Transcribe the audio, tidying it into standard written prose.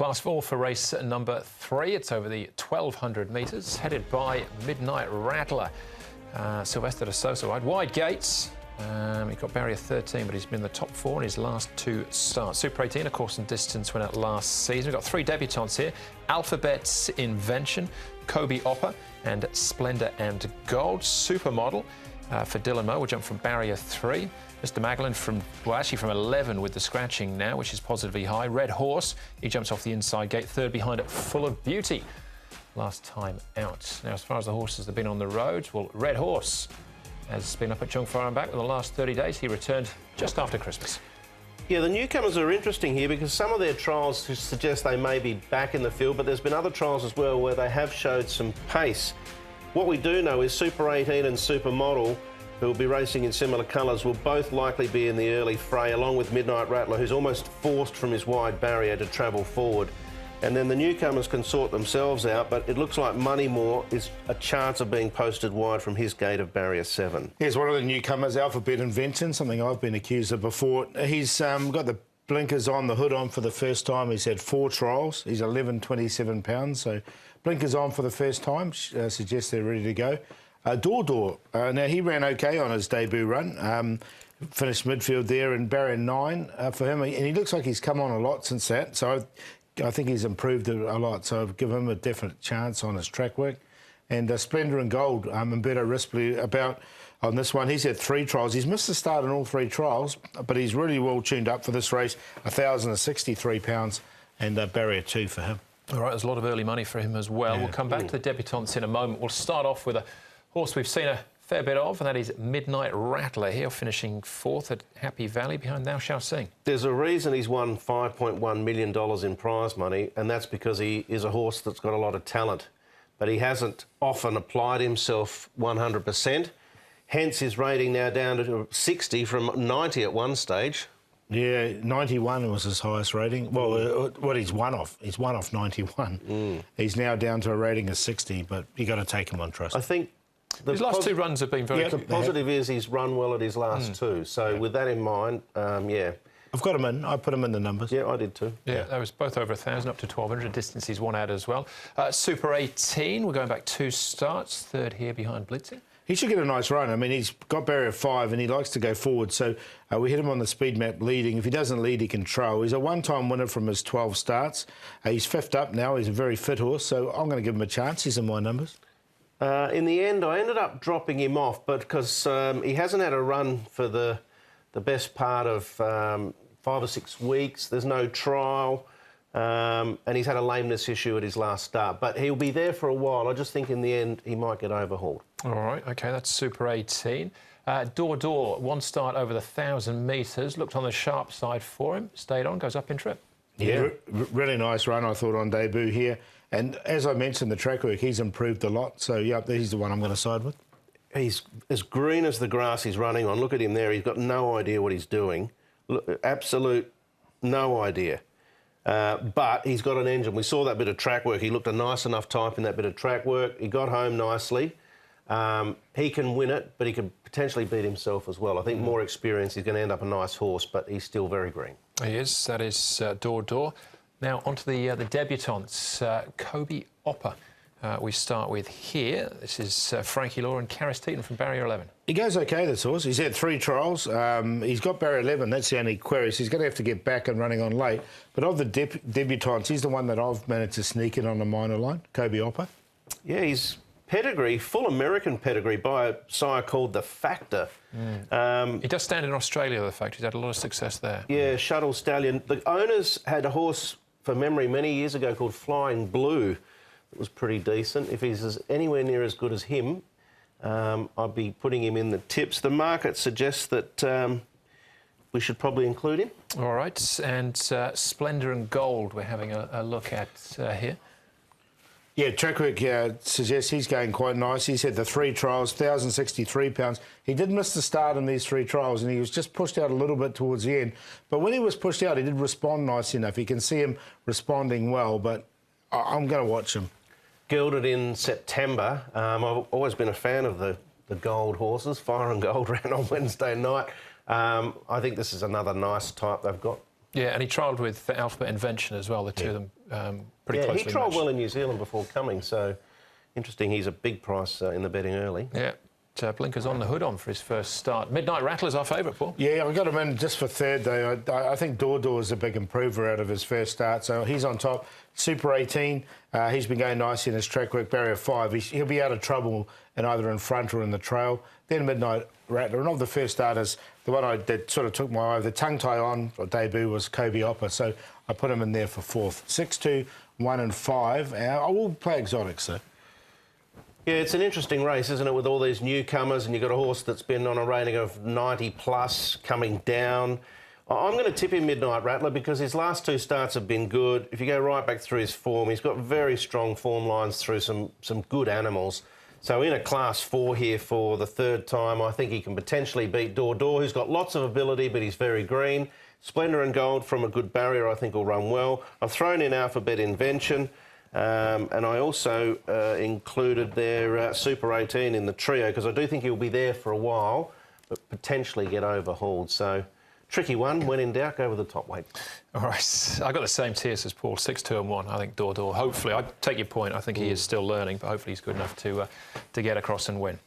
Class 4 for race number 3. It's over the 1,200 metres, headed by Midnight Rattler. Sylvester de Sosa wide gates. He got barrier 13, but he's been in the top 4 in his last 2 starts. Super 18, of course, and distance winner last season. We've got 3 debutants here: Alphabet's Invention, Kobe Opper, and Splendor and Gold. Supermodel for Dylan Moe will jump from barrier 3. Mr. Magdalene from 11 with the scratching now, which is positively high. Red Horse, he jumps off the inside gate, 3rd behind it, Full of Beauty last time out. Now, as far as the horses that have been on the road, well, Red Horse has been up at Jungfrau and back in the last 30 days. He returned just after Christmas. Yeah, the newcomers are interesting here because some of their trials suggest they may be back in the field, but there's been other trials as well where they have showed some pace. What we do know is Super 18 and Supermodel, who will be racing in similar colours, will both likely be in the early fray, along with Midnight Rattler, who's almost forced from his wide barrier to travel forward. And then the newcomers can sort themselves out, but it looks like Moneymore is a chance of being posted wide from his gate of barrier 7. Here's one of the newcomers, Alphabet Invention, something I've been accused of before. He's got the blinkers on, the hood on for the first time. He's had 4 trials. He's 11.27 pounds, so blinkers on for the first time, suggests they're ready to go. Door. Now, he ran OK on his debut run. Finished midfield there in barrier 9 for him. And he looks like he's come on a lot since that. So I think he's improved a lot. So I've given him a definite chance on his track work. And Splendor and Gold, Umberto Rispoli about on this one. He's had 3 trials. He's missed the start in all 3 trials, but he's really well tuned up for this race. 1,063 pounds and barrier 2 for him. All right, there's a lot of early money for him as well. Yeah. We'll come back to the debutants in a moment. We'll start off with a horse we've seen a fair bit of, and that is Midnight Rattler here, finishing 4th at Happy Valley behind Thou Shalt Sing. There's a reason he's won $5.1 million in prize money, and that's because he is a horse that's got a lot of talent, but he hasn't often applied himself 100%. Hence his rating now down to 60 from 90 at one stage. Yeah, 91 was his highest rating. Well, what he's won off 91. He's now down to a rating of 60, but you got to take him on trust. I think his last 2 runs have been very... The positive is he's run well at his last 2. So with that in mind, yeah. I've got him in. I put him in the numbers. Yeah, I did too. Yeah, that was both over 1,000 up to 1,200. Distance he's won out as well. Super 18, we're going back 2 starts. 3rd here behind Blitzing. He should get a nice run. I mean, he's got barrier 5 and he likes to go forward. So we hit him on the speed map leading. If he doesn't lead, he can trail. He's a one-time winner from his 12 starts. He's 5th up now. He's a very fit horse. So I'm going to give him a chance. He's in my numbers. In the end, I ended up dropping him off, but because he hasn't had a run for the best part of 5 or 6 weeks. There's no trial. And he's had a lameness issue at his last start. But he'll be there for a while. I just think in the end he might get overhauled. All right, OK, that's Super 18. Door, 1 start over the 1,000 metres. Looked on the sharp side for him. Stayed on, goes up in trip. Yeah, really nice run, I thought, on debut here. And as I mentioned, the track work, he's improved a lot. So, yeah, he's the one I'm going to side with. He's as green as the grass he's running on. Look at him there. He's got no idea what he's doing. Look, absolute no idea. But he's got an engine. We saw that bit of track work. He looked a nice enough type in that bit of track work. He got home nicely. He can win it, but he could potentially beat himself as well. I think more experience, he's going to end up a nice horse, but he's still very green. He is. That is Door. Now, on to the debutants. Kobe Opper, we start with here. This is Frankie Law and Karis Teaton from barrier 11. He goes OK, this horse. He's had 3 trials. He's got barrier 11. That's the only query. So he's going to have to get back and running on late. But of the debutants, he's the one that I've managed to sneak in on the minor line, Kobe Opper. Yeah, he's pedigree, full American pedigree by a sire called The Factor. He does stand in Australia, The Factor. He's had a lot of success there. Yeah, Shuttle Stallion. The owners had a horse, for memory, many years ago called Flying Blue. It was pretty decent. If he's anywhere near as good as him, I'd be putting him in the tips. The market suggests that we should probably include him. All right, and Splendor and Gold we're having a look at here. Yeah, track work suggests he's going quite nice. He's had the 3 trials, 1,063 pounds. He did miss the start in these 3 trials and he was just pushed out a little bit towards the end. But when he was pushed out, he did respond nice enough. You can see him responding well, but I'm going to watch him. Gelded in September. I've always been a fan of the Gold horses. Fire and Gold ran on Wednesday night. I think this is another nice type they've got. Yeah, and he trialled with Alphabet Invention as well, the two of them pretty closely he trialled matched. well in New Zealand before coming, so interesting. He's a big price in the betting early. Yeah. Blinkers on the hood on for his first start. Midnight Rattler's our favourite, Paul. Yeah, I got him in just for third, though. I think Door is a big improver out of his first start, so he's on top. Super 18, he's been going nicely in his track work. Barrier 5, he'll be out of trouble either in front or in the trail. Then Midnight Rattler, and of the first starters, the one that sort of took my eye, the tongue tie on or debut was Kobe Opper, so I put him in there for fourth. 6, 2, 1 and 5. I will play exotics, though. Yeah, it's an interesting race, isn't it, with all these newcomers, and you've got a horse that's been on a rating of 90 plus coming down. I'm going to tip him Midnight Rattler because his last two starts have been good. If you go right back through his form, he's got very strong form lines through some good animals. So in a Class 4 here for the third time, I think he can potentially beat Door, who's got lots of ability, but he's very green. Splendour and Gold from a good barrier, I think, will run well. I've thrown in Alphabet Invention. And I also included their Super 18 in the trio because I do think he'll be there for a while, but potentially get overhauled. So, tricky one. When in doubt, go with the top weight. All right. I got the same tiers as Paul, 6, 2 and 1. I think Door. Hopefully, I take your point. I think he is still learning, but hopefully he's good enough to get across and win.